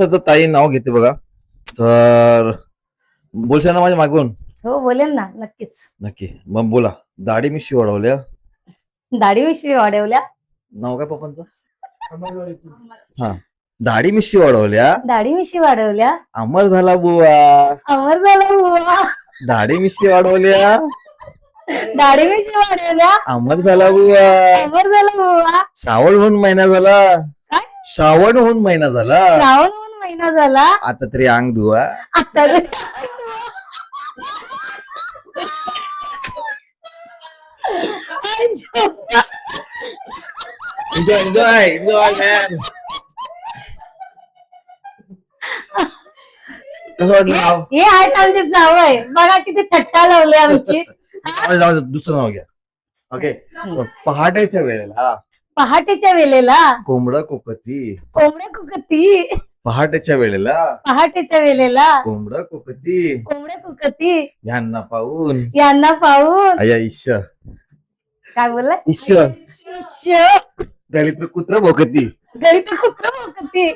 तर ताई नाव घेते बघा. तर बोलशाल ना माझ्या मागून? हो बोलेन ना, नक्कीच. नक्की. मग बोला. दाढी मिशी वाढवल्या. दाढी मिशी वाढवल्या. नाव काय पप्पांचं? हा. दाढी मिशी वाढवल्या. दाढी मिशी वाढवल्या. अमर झाला बुवा. अमर झाला बुवा. दाढी मिशी वाढवल्या. दाढी मिशी वाढवल्या. अमर झाला बुवा. अमर झाला बुवा. श्रावण होऊन महिना झाला. काय? श्रावण होऊन महिना झाला. श्रावण होऊन महिना झाला. आता तरी अंग धुवा. आता एन्जॉय एन्जॉय एन्जॉय मॅन. कसं वाटलं नाव? हे आहेत आमचे जावई, बघा किती थट्टा लावली आमची. जाऊ दे, दुसरं नाव घ्या. ओके. पहाटेच्या वेळेला. पहाटेच्या वेळेला. कोंबडा कोकती. कोंबड्या कुकती. पहाटेच्या वेळेला. पहाटेच्या वेळेला. कोंबडा कोकती. कोंबड्या कुकती. यांना पाहून. यांना पाहून. अया ईश्य. काय बोलला? ईश्य. ईश्य. गलीत कुत्र भोकती. घरी तर कुत्र भोकती.